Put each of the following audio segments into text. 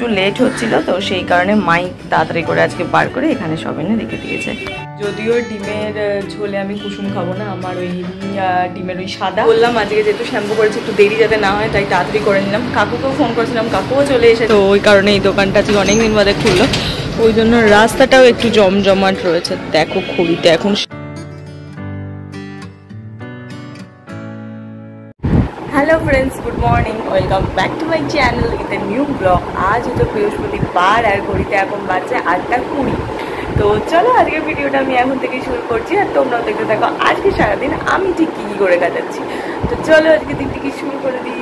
একটু লেট হচ্ছিল, তো সেই কারণে মাই তাড়াতাড়ি করে আজকে বার করে এখানে সব এনে রেখে দিয়েছে। যদিও ডিমের ঝোলে আমি কুসুম খাবো না, আমার ওই ডিমের ওই সাদা বললাম আজকে যেহেতু শ্যাম্পু করেছি একটু দেরি যাতে না হয় তাই তাড়াতাড়ি করে নিলাম। কাকুকেও ফোন করেছিলাম, কাকুও চলে এসে, তো ওই কারণে এই দোকানটা আজকে অনেকদিন বাদে খুললো, ওই জন্য রাস্তাটাও একটু জমজমাট রয়েছে। দেখো খড়িতে এখন। Hello friends, good morning, welcome back to my channel with a new blog. আজ হতো বৃহস্পতিবার আর ঘড়িতে এখন বাজছে 8:20। তো চলো আজকের ভিডিওটা আমি এখন থেকে শুরু করছি আর তোমরাও দেখতে থাকো আজকে সারাদিন আমি ঠিক কী করে কাটাচ্ছি। তো চলো আজকে দিন থেকে শুরু করে দিই।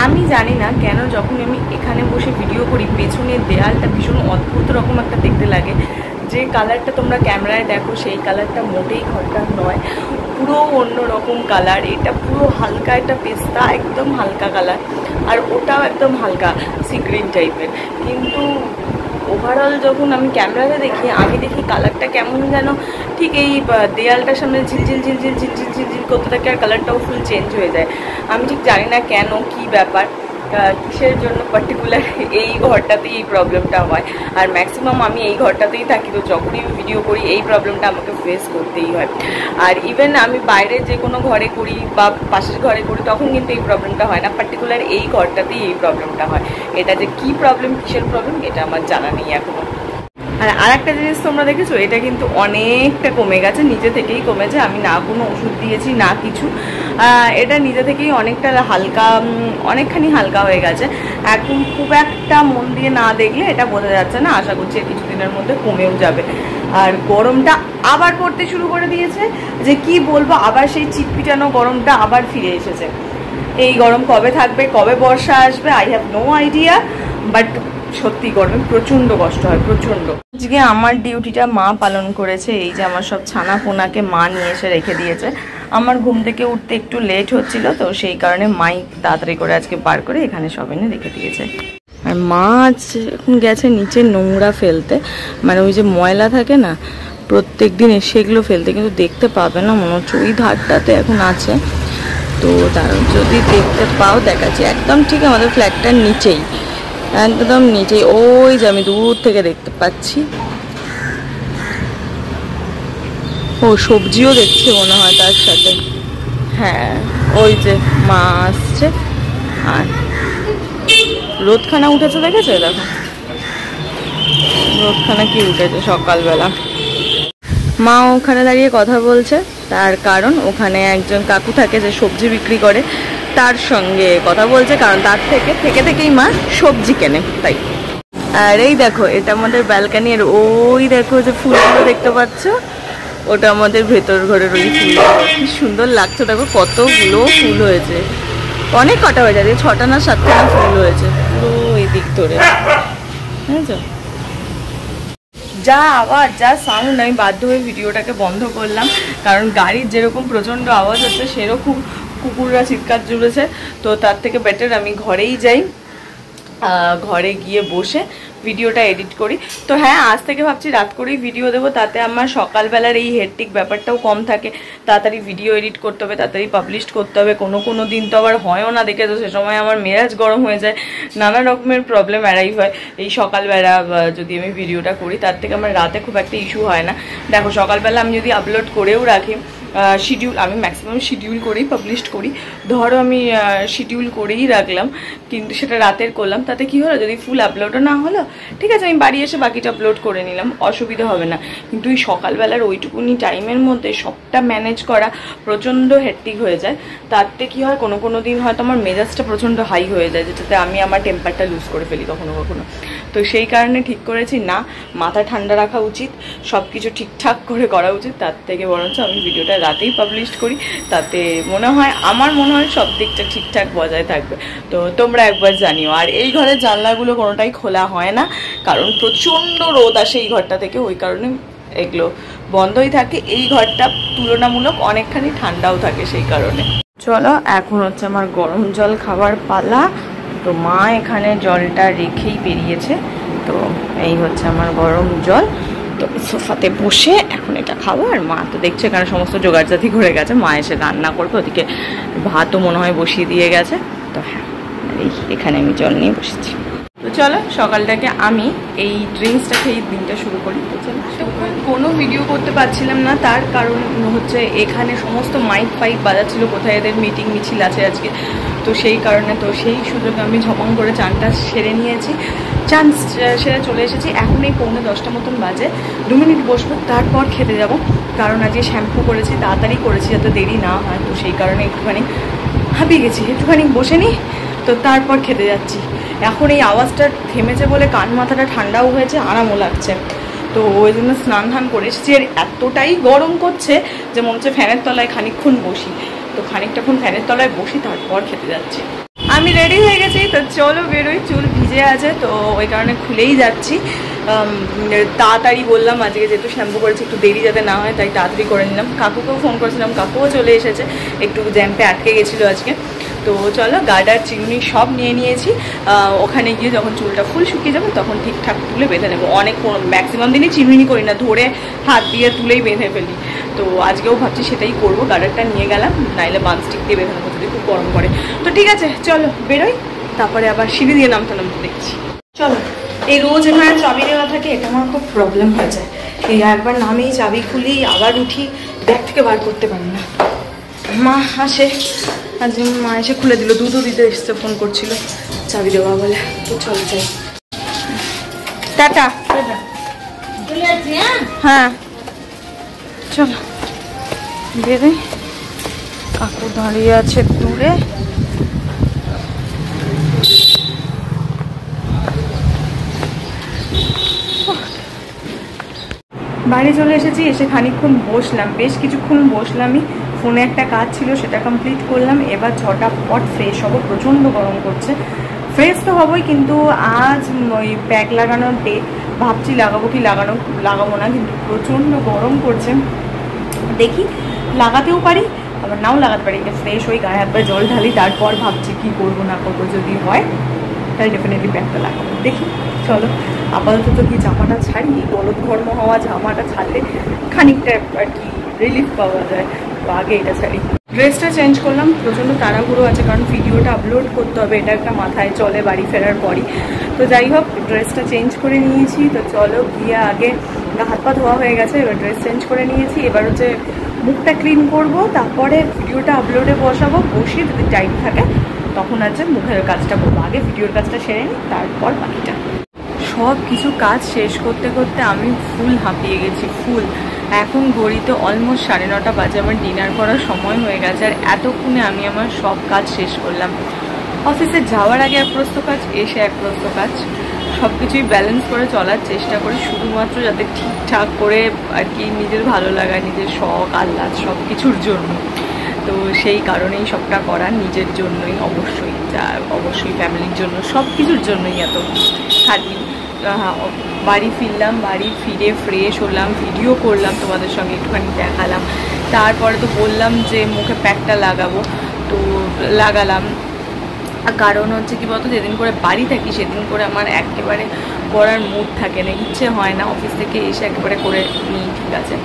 আমি জানি না কেন যখন আমি এখানে বসে ভিডিও করি পেছনের দেয়ালটা ভীষণ অদ্ভুত রকম একটা দেখতে লাগে। যে কালারটা তোমরা ক্যামেরায় দেখো সেই কালারটা মোটেই ঘরটার নয়, পুরো অন্য রকম কালার। এটা পুরো হালকা একটা পেস্তা, একদম হালকা কালার, আর ওটাও একদম হালকা সি গ্রিন টাইপের। কিন্তু ওভারঅল যখন আমি ক্যামেরাতে দেখি আমি দেখি কালারটা কেমন যেন ঠিক এই দেয়ালটার সামনে ঝিলঝিল ঝিলঝিল ঝিলঝিল ঝিলঝিল করতে থাকে আর কালারটাও ফুল চেঞ্জ হয়ে যায়। আমি ঠিক জানি না কেন, কি ব্যাপার, কিসের জন্য পার্টিকুলার এই ঘরটাতেই এই প্রবলেমটা হয়। আর ম্যাক্সিমাম আমি এই ঘরটাতেই থাকি, তো যখনই আমি ভিডিও করি এই প্রবলেমটা আমাকে ফেস করতেই হয়। আর ইভেন আমি বাইরে যে কোনো ঘরে করি বা পাশের ঘরে করি তখন কিন্তু এই প্রবলেমটা হয় না, পার্টিকুলার এই ঘরটাতেই এই প্রবলেমটা হয়। এটা যে কী প্রবলেম, কিসের প্রবলেম, এটা আমার জানা নেই এখনও। আর একটা জিনিস তোমরা দেখেছো, এটা কিন্তু অনেকটা কমে গেছে, নিজে থেকেই কমেছে। আমি না কোনো ওষুধ দিয়েছি না কিছু, এটা নিজে থেকেই অনেকটা হালকা, অনেকখানি হালকা হয়ে গেছে। এখন খুব একটা মন দিয়ে না দেখলে এটা বোঝা যাচ্ছে না, আশা করছি কিছুদিনের মধ্যে কমেও যাবে। আর গরমটা আবার পড়তে শুরু করে দিয়েছে, যে কি বলবো, আবার সেই চিটপিটানো গরমটা আবার ফিরে এসেছে। এই গরম কবে থাকবে, কবে বর্ষা আসবে, I have no idea, but সত্যি গরমে প্রচণ্ড কষ্ট হয়, প্রচণ্ড। আজকে আমার ডিউটিটা মা পালন করেছে। এই যে আমার সব ছানা পোনাকে মা নিয়ে এসে রেখে দিয়েছে। আমার ঘুম থেকে উঠতে একটু লেট হচ্ছিল, তো সেই কারণে মাই তাড়াতাড়ি করে আজকে বার করে এখানে সব এনে রেখে দিয়েছে। আর মা আজ এখন গেছে নিচে নোংরা ফেলতে, মানে ওই যে ময়লা থাকে না প্রত্যেক দিন সেগুলো ফেলতে, কিন্তু দেখতে পাবে না মনে হচ্ছে, ওই ধারটাতে এখন আছে। তো তার যদি দেখতে পাও দেখাচ্ছি, একদম ঠিক আমাদের ফ্ল্যাটটার নিচেই, একদম নিচেই, ওই যে আমি দূর থেকে দেখতে পাচ্ছি। ও সবজিও দেখছে মনে হয় তার সাথে, হ্যাঁ ওই যে মা আসছে। আর রোদখানা উঠেছে, দেখেছো? দেখো রোদখানা কি উঠেছে সকালবেলা। মা ওখানে দাঁড়িয়ে কথা বলছে, তার কারণ ওখানে একজন কাকু থাকে যে সবজি বিক্রি করে, তার সঙ্গে কথা বলছে, কারণ তার থেকেই মা সবজি কেনে তাই। আর এই দেখো এটা আমাদের ব্যালকানি, আর ওই দেখো যে ফুলগুলো দেখতে পাচ্ছ, ওটা আমাদের ভেতর ঘরের ওই ফুল। কি সুন্দর লাগছে, দেখো কতগুলো ফুল হয়েছে, অনেক কটা হয়ে যাচ্ছে, 6টা না 7টা ফুল হয়েছে পুরো এই দিক ধরে, বুঝেছো? যা আওয়াজ, যা সাউন্ড, আমি বাধ্য হয়ে ভিডিওটাকে বন্ধ করলাম, কারণ গাড়ির যেরকম প্রচণ্ড আওয়াজ হচ্ছে সেরকম কুকুররা চিৎকার জুড়েছে। তো তার থেকে বেটার আমি ঘরেই যাই, ঘরে গিয়ে বসে ভিডিওটা এডিট করি। তো হ্যাঁ, আজ থেকে ভাবছি রাত করেই ভিডিও দেবো, তাতে আমার সকালবেলার এই হেডটিক ব্যাপারটাও কম থাকে। তাড়াতাড়ি ভিডিও এডিট করতে হবে, তাড়াতাড়ি পাবলিশ করতে হবে, কোনো দিন তো আবার হয়ও না, দেখে তো সে সময় আমার মেজাজ গরম হয়ে যায়, নানা রকমের প্রবলেম অ্যারাইভ হয়। এই সকালবেলা যদি আমি ভিডিওটা করি, তার থেকে আমার রাতে খুব একটা ইস্যু হয় না। দেখো সকালবেলা আমি যদি আপলোড করেও রাখি, শিডিউল, আমি ম্যাক্সিমাম শিডিউল করেই পাবলিশ করি, ধরো আমি শিডিউল করেই রাখলাম, কিন্তু সেটা রাতের করলাম, তাতে কি হলো, যদি ফুল আপলোডও না হলো ঠিক আছে, আমি বাড়ি এসে বাকিটা আপলোড করে নিলাম, অসুবিধা হবে না। কিন্তু এই সকালবেলার ওইটুকুনি টাইমের মধ্যে সবটা ম্যানেজ করা প্রচণ্ড হেক্টিক হয়ে যায়। তাতে কি হয়, কোনো দিন হয়তো আমার মেজাজটা প্রচণ্ড হাই হয়ে যায়, যেটাতে আমি আমার টেম্পারটা লুজ করে ফেলি কখনো। তো সেই কারণে ঠিক করেছি না, মাথা ঠান্ডা রাখা উচিত, সব কিছু ঠিকঠাক করে করা উচিত, তার থেকে বরঞ্চ আমি ভিডিওটা রাতেই পাবলিশ করি, তাতে আমার মনে হয় সব দিকটা ঠিকঠাক বজায় থাকবে। তো তোমরা একবার জানিও। আর এই ঘরের জানলাগুলো কোনোটাই খোলা হয় না, কারণ প্রচণ্ড রোদ আসে এই ঘরটা থেকে, ওই কারণে এগুলো বন্ধই থাকে। এই ঘরটা তুলনামূলক অনেকখানি ঠান্ডাও থাকে সেই কারণে। চলো এখন হচ্ছে আমার গরম জল খাবার পালা। তো মা এখানে জলটা রেখেই বেরিয়েছে, তো এই হচ্ছে আমার গরম জল। তো সোফাতে বসে এখন এটা খাবো। আর মা তো দেখছে এখানে সমস্ত জোগাড়জাতি করে গেছে, মা এসে রান্না করবে, ওদিকে ভাতও মনে হয় বসিয়ে দিয়ে গেছে। তো হ্যাঁ, এখানে আমি জল নিয়ে বসেছি। তো চলো সকালটাকে আমি এই ড্রিঙ্কসটা খেয়ে দিনটা শুরু করি। তো চলো, কোনো ভিডিও করতে পারছিলাম না, তার কারণ হচ্ছে এখানে সমস্ত মাইক ফাইক বাজাচ্ছিল, কোথায় এদের মিটিং মিছিল আছে আজকে, তো সেই কারণে তো সেই সুযোগে আমি ঝপাং করে চানটা সেরে নিয়েছি। চান সেরে চলে এসেছি, এখন এই 9:45 মতন বাজে, 2 মিনিট বসবো, তারপর খেতে যাব। কারণ আজকে শ্যাম্পু করেছি, তাড়াতাড়ি করেছি যাতে দেরি না হয়, তো সেই কারণে একটুখানি হাঁপিয়ে গেছি, একটুখানি বসে নিই, তো তারপর খেতে যাচ্ছি। এখন এই আওয়াজটা থেমেছে বলে কান মাথাটা ঠান্ডাও হয়েছে, আরামও লাগছে, তো ওই জন্য স্নান ধান করে এসেছি। আর এতটাই গরম করছে যে মনে হচ্ছে ফ্যানের তলায় খানিকক্ষণ বসি, তো খানিকটাক্ষণ ফ্যানের তলায় বসি, তারপর খেতে যাচ্ছি। আমি রেডি হয়ে গেছি, তো চলো বেরোই। চুল ভিজে আছে তো ওই কারণে খুলেই যাচ্ছি। তাড়াতাড়ি বললাম আজকে যেহেতু শ্যাম্পু করেছি একটু দেরি যাতে না হয়, তাই তাড়াতাড়ি করে নিলাম। কাকুকেও ফোন করেছিলাম, কাকুও চলে এসেছে, একটু জ্যাম্পে আটকে গেছিলো আজকে। তো চলো গার্ডার চিরুনি সব নিয়ে নিয়েছি, ওখানে গিয়ে যখন চুলটা ফুল শুকিয়ে যাবে তখন ঠিকঠাক তুলে বেঁধে নেবো। অনেক ম্যাক্সিমাম দিনই চিরুনি করি না, ধরে হাত দিয়ে তুলেই বেঁধে ফেলি, তো আজকেও ভাবছি সেটাই করবো। গার্ডারটা নিয়ে গেলাম, নাইলে বানস্টিক দিয়ে বেঁধে নেবো যদি খুব গরম করে। তো ঠিক আছে চলো বেরোই, তারপরে আবার সিঁড়ি দিয়ে নামতে নামতে দেখছি। চলো, এই রোজ এখানে চাবি দেওয়া থাকে, এটা আমার খুব প্রবলেম হয়ে যায়। এই একবার নামেই চাবি খুলি, আবার উঠি, ব্যাগ থেকে বার করতে পারি না। মা আসে, আজ মা এসে খুলে দিল, দুধও দিতে এসছে, ফোন করছিল চাবি দেওয়া বলে। তো চলো যাই, টাটা। হ্যাঁ চলো বেরোই, কাকু দাঁড়িয়ে আছে দূরে। বাড়ি চলে এসেছি, এসে খানিকক্ষণ বসলাম, বেশ কিছুক্ষণ বসলামই, ফোনে একটা কাজ ছিল সেটা কমপ্লিট করলাম। এবার ঝটাপট ফ্রেশ হবো, প্রচণ্ড গরম করছে। ফ্রেশ তো হবই, কিন্তু আজ ওই প্যাক লাগানোর ডে, ভাবছি লাগাবো কি লাগাবো না, কিন্তু প্রচণ্ড গরম করছে। দেখি লাগাতেও পারি আবার নাও লাগাতে পারি। এটা ফ্রেশ হই, গায়ে হাত পায়ে জল ঢালি, তারপর ভাবছি কি করবো না করবো। যদি হয় তাহলে ডেফিনেটলি প্যাকটা লাগাবো, দেখি। চলো আপাতত কি জামাটা ছাড়ি, গলদ ঘর্ম হওয়া জামাটা ছাড়লে খানিকটা আর কি রিলিফ পাওয়া যায়, তো আগে এটা ছাড়ি। ড্রেসটা চেঞ্জ করলাম, প্রচণ্ড তাড়াহুড়ো আছে কারণ ভিডিওটা আপলোড করতে হবে, এটা একটা মাথায় চলে বাড়ি ফেরার পরই। তো যাই হোক ড্রেসটা চেঞ্জ করে নিয়েছি, তো চলো গিয়ে আগে হাত পা ধোয়া হয়ে গেছে, এবার ড্রেস চেঞ্জ করে নিয়েছি। এবার হচ্ছে মুখটা ক্লিন করব, তারপরে ভিডিওটা আপলোডে বসাবো, বসিয়ে যদি টাইম থাকে তখন আছে মুখের কাজটা করবো। আগে ভিডিওর কাজটা সেরে নিই, তারপর বাকিটা। সব কিছু কাজ শেষ করতে করতে আমি ফুল হাঁপিয়ে গেছি, ফুল। এখন ঘড়িতে অলমোস্ট 9:30 বাজে, আমার ডিনার করার সময় হয়ে গেছে, আর এতক্ষণে আমি আমার সব কাজ শেষ করলাম। অফিসে যাওয়ার আগে এক প্রস্ত কাজ, এসে এক প্রস্ত কাজ, সব কিছুই ব্যালেন্স করে চলার চেষ্টা করি, শুধুমাত্র যাতে ঠিকঠাক করে আর কি নিজের ভালো লাগা, নিজের শখ আহ্লাদ সব কিছুর জন্য। তো সেই কারণেই সবটা করা নিজের জন্যই, অবশ্যই ফ্যামিলির জন্য, সব কিছুর জন্যই এত খাটনি। বাড়ি ফিরলাম, বাড়ি ফিরে ফ্রেশ হলাম, ভিডিও করলাম, তোমাদের সঙ্গে একটুখানি দেখালাম। তারপরে তো বললাম যে মুখে প্যাকটা লাগাবো, তো লাগালাম। কারণ হচ্ছে কি বলতো, যেদিন করে বাড়ি থাকি সেদিন করে আমার একেবারে করার মুড থাকে না, ইচ্ছে হয় না, অফিস থেকে এসে একেবারে করে নিই, ঠিক আছে।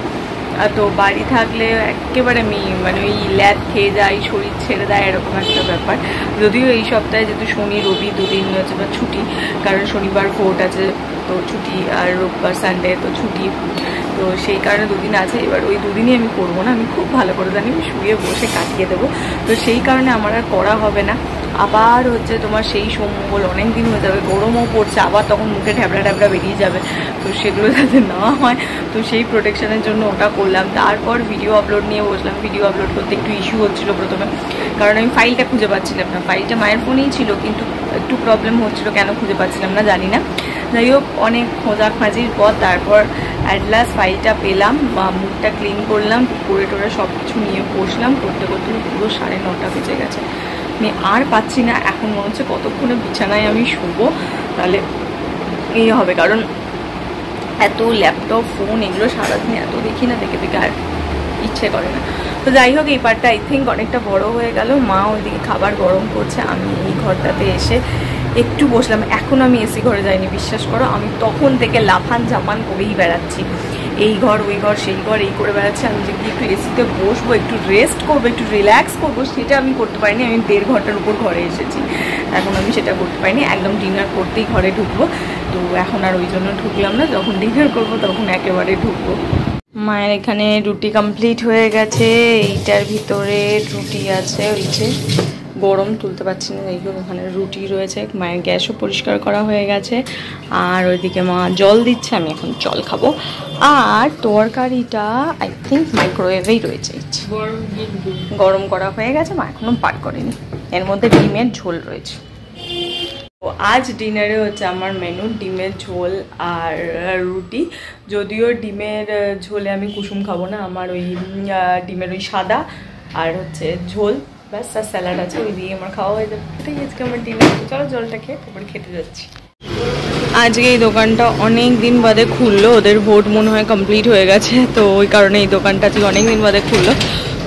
তো বাড়ি থাকলে একেবারে মানে ওই ল্যাদ খেয়ে যায়, শরীর ছেড়ে দেয়, এরকম একটা ব্যাপার। যদিও এই সপ্তাহে যেহেতু শনি রবি দুদিন হচ্ছে বা ছুটি, কারণ শনিবার ভোট আছে তো ছুটি, আর রোববার সানডে তো ছুটি, তো সেই কারণে দুদিন আছে। এবার ওই দুদিনই আমি করবো না, আমি খুব ভালো করে জানি, আমি শুয়ে বসে কাটিয়ে দেবো, তো সেই কারণে আমার আর করা হবে না। আবার হচ্ছে তোমার সেই সোমঙ্গল অনেক দিন হয়ে যাবে, গরমও পড়ছে, আবার তখন মুখে ঢ্যাবড়া ঢ্যাবড়া বেরিয়ে যাবে, তো সেগুলো যাতে না হয়, তো সেই প্রোটেকশনের জন্য ওটা করলাম। তারপর ভিডিও আপলোড নিয়ে বসলাম। ভিডিও আপলোড করতে একটু ইস্যু হচ্ছিলো প্রথমে, কারণ আমি ফাইলটা খুঁজে পাচ্ছিলাম না। ফাইলটা মায়ের ফোনেই ছিল, কিন্তু একটু প্রবলেম হচ্ছিলো, কেন খুঁজে পাচ্ছিলাম না জানি না। যাই হোক অনেক খোঁজাখাঁজির পর তারপর অ্যাট লাস্ট ফাইলটা পেলাম, মুখটা ক্লিন করলাম, করে টোরে সব কিছু নিয়ে বসলাম, করতে করতে পুরো 9:30 বেজে গেছে। আমি আর পাচ্ছি না, এখন মনে হচ্ছে কতক্ষণে বিছানায় আমি শোবো তাহলে এই হবে, কারণ এত ল্যাপটপ ফোন এগুলো সারাদিন এত দেখি না, দেখে দেখে আর ইচ্ছে করে না। তো যাই হোক এই পার্টটা আই থিঙ্ক অনেকটা বড় হয়ে গেল। মা ওইদিকে খাবার গরম করছে, আমি এই ঘরটাতে এসে একটু বসলাম। এখন আমি এসি ঘরে যাইনি, বিশ্বাস করো, আমি তখন থেকে লাফান ঝাপান করেই বেড়াচ্ছি। এই ঘর ওই ঘর সেই ঘর এই করে বেড়াচ্ছে। আমি যে গিয়ে একটু এসিতে বসবো, একটু রেস্ট করবো, একটু রিল্যাক্স করবো, সেটা আমি করতে পারিনি। আমি 1.5 ঘন্টার উপর ঘরে এসেছি, এখন আমি সেটা করতে পারিনি। একদম ডিনার করতেই ঘরে ঢুকবো, তো এখন আর ওই জন্য ঢুকলাম না। যখন ডিনার করবো তখন একেবারে ঢুকবো। মায়ের এখানে রুটি কমপ্লিট হয়ে গেছে, এইটার ভিতরে রুটি আছে। ওই যে গরম তুলতে পারছি না, এইগুলো ওখানে রুটি রয়েছে। মায়ের গ্যাসও পরিষ্কার করা হয়ে গেছে, আর ওইদিকে মা জল দিচ্ছে, আমি এখন জল খাবো। আর তরকারিটা আই থিঙ্ক মাইক্রোওয়েভেই রয়েছে, গরম করা হয়ে গেছে, মা এখনো বার করেনি। এর মধ্যে ডিমের ঝোল রয়েছে। তো আজ ডিনারে হচ্ছে আমার মেনু ডিমের ঝোল আর রুটি। যদিও ডিমের ঝোলে আমি কুসুম খাবো না, আমার ওই ডিমের ওই সাদা আর হচ্ছে ঝোল ব্যাস, আর স্যালাড আছে, ওই দিয়ে আমার খাওয়া হয়ে যাবে। এটাই আজকে আমার ডিনার। চলো জলটা খেয়ে তারপরে খেতে যাচ্ছি। আজকে এই দোকানটা অনেক দিন বাদে খুললো, ওদের ভোট মনে হয় কমপ্লিট হয়ে গেছে, তো ওই কারণে এই দোকানটা আজকে অনেক দিন বাদে খুললো,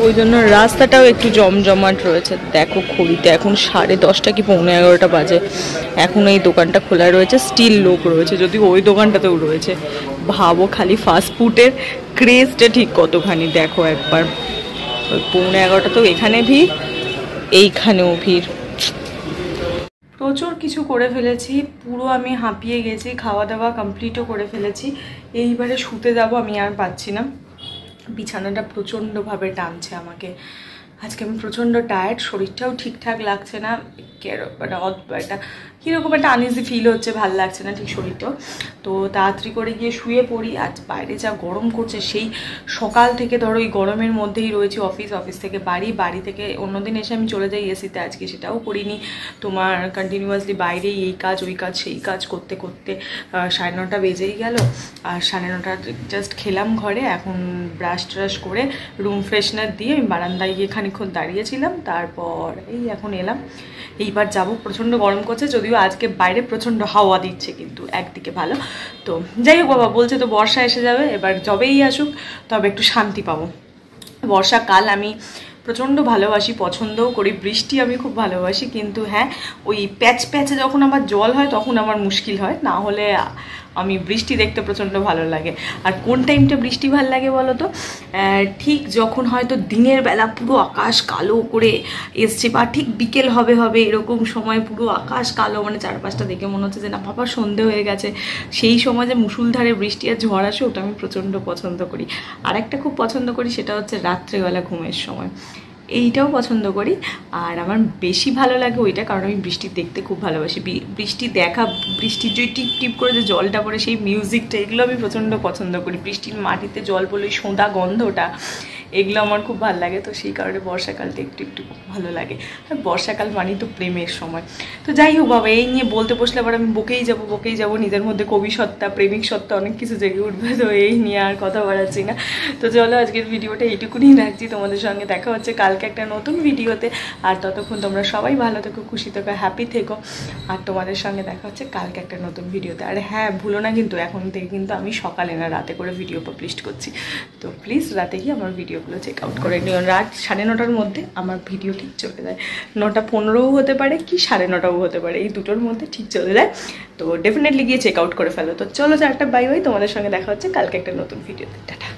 ওই জন্য রাস্তাটাও একটু জমজমাট রয়েছে। দেখো ঘড়িতে এখন 10:30 কি 11:15 বাজে, এখন এই দোকানটা খোলা রয়েছে, স্টিল লোক রয়েছে, যদি ওই দোকানটাতেও রয়েছে। ভাবো খালি ফাস্টফুডের ক্রেজটা ঠিক কতখানি, দেখো একবার। ওই 11:15 তো এখানে ভিড়, এইখানেও ভিড়। প্রচুর কিছু করে ফেলেছি, পুরো আমি হাঁপিয়ে গেছি, খাওয়া দাওয়া কমপ্লিটও করে ফেলেছি। এইবারে শুতে যাব, আমি আর পাচ্ছি না, বিছানাটা প্রচণ্ডভাবে টানছে আমাকে। আজকে আমি প্রচণ্ড টায়ার্ড, শরীরটাও ঠিকঠাক লাগছে না, একটা কীরকম একটা আনইজি ফিল হচ্ছে, ভাল লাগছে না ঠিক শরীরটাও। তো তাড়াতাড়ি করে গিয়ে শুয়ে পড়ি। আজ বাইরে যা গরম করছে, সেই সকাল থেকে ধরো এই গরমের মধ্যেই রয়েছি, অফিস থেকে বাড়ি থেকে অন্যদিন এসে আমি চলে যাই এসিতে, আজকে সেটাও করিনি। তোমার কন্টিনিউয়াসলি বাইরেই এই কাজ ওই কাজ সেই কাজ করতে করতে 9:30 বেজেই গেল। আর 9:30 জাস্ট খেলাম ঘরে, এখন ব্রাশ ট্রাশ করে রুম ফ্রেশনার দিয়ে আমি বারান্দায় গিয়ে খানিকক্ষণ দাঁড়িয়েছিলাম, তারপর এই এখন এলাম। এইবার যাব, প্রচণ্ড গরম করছে, যদিও আজকে বাইরে প্রচণ্ড হাওয়া দিচ্ছে, কিন্তু একদিকে ভালো। তো যাই হোক, বাবা বলছে তো বর্ষা এসে যাবে, এবার যবেই আসুক তবে একটু শান্তি পাবো। বর্ষাকাল আমি প্রচণ্ড ভালোবাসি, পছন্দও করি, বৃষ্টি আমি খুব ভালোবাসি, কিন্তু হ্যাঁ ওই প্যাচে যখন আমার জল হয় তখন আমার মুশকিল হয়, না হলে আমি বৃষ্টি দেখতে প্রচণ্ড ভালো লাগে। আর কোন টাইমটা বৃষ্টি ভালো লাগে বলো তো, ঠিক যখন হয়তো দিনের বেলা পুরো আকাশ কালো করে এসছে, বা ঠিক বিকেল হবে এরকম সময় পুরো আকাশ কালো, মানে চারপাশটা দেখে মনে হচ্ছে যে না বাবা সন্ধে হয়ে গেছে, সেই সময় যে মুষলধারে বৃষ্টি আর ঝড় আসে, ওটা আমি প্রচণ্ড পছন্দ করি। আর একটা খুব পছন্দ করি, সেটা হচ্ছে রাত্রেবেলা ঘুমের সময়, এইটাও পছন্দ করি। আর আমার বেশি ভালো লাগে ওইটা, কারণ আমি বৃষ্টি দেখতে খুব ভালোবাসি, বৃষ্টি দেখা, বৃষ্টির যে টিপ টিপ করে যে জলটা পড়ে সেই মিউজিকটা, এগুলো আমি প্রচণ্ড পছন্দ করি। বৃষ্টির মাটিতে জল পড়লে সোঁদা গন্ধটা, এগুলো আমার খুব ভালো লাগে। তো সেই কারণে বর্ষাকালটা একটু ভালো লাগে। আর বর্ষাকাল মানেই তো প্রেমের সময়। তো যাই হোক বাবা, এই নিয়ে বলতে বসলে আবার আমি বকেই যাব, নিজের মধ্যে কবি সত্তা প্রেমিক সত্তা অনেক কিছু জেগে উঠবে, তো এই নিয়ে আর কথা বাড়াচ্ছি না। তো চলো আজকের ভিডিওটা এইটুকুনি রাখছি, তোমাদের সঙ্গে দেখা হচ্ছে কালকে একটা নতুন ভিডিওতে। আর ততক্ষণ তোমরা সবাই ভালো থেকো, খুশি থেকো, হ্যাপি থেকো, আর তোমাদের সঙ্গে দেখা হচ্ছে কালকে একটা নতুন ভিডিওতে। আর হ্যাঁ ভুলো না কিন্তু, এখন থেকে কিন্তু আমি সকালে না রাতে করে ভিডিও পাবলিশ করছি, তো প্লিজ রাতে গিয়ে আমার ভিডিওগুলো চেক আউট করে নিও। রাত 9:30-র মধ্যে আমার ভিডিও ঠিক চলে যায়, 9:15 হতে পারে কি 9:30 হতে পারে, এই দুটোর মধ্যে ঠিক চলে যায়। তো ডেফিনেটলি গিয়ে চেক আউট করে ফেলো। তো চলো একটা বাই বাই, তোমাদের সঙ্গে দেখা হচ্ছে কালকে একটা নতুন ভিডিওতে, টাটা।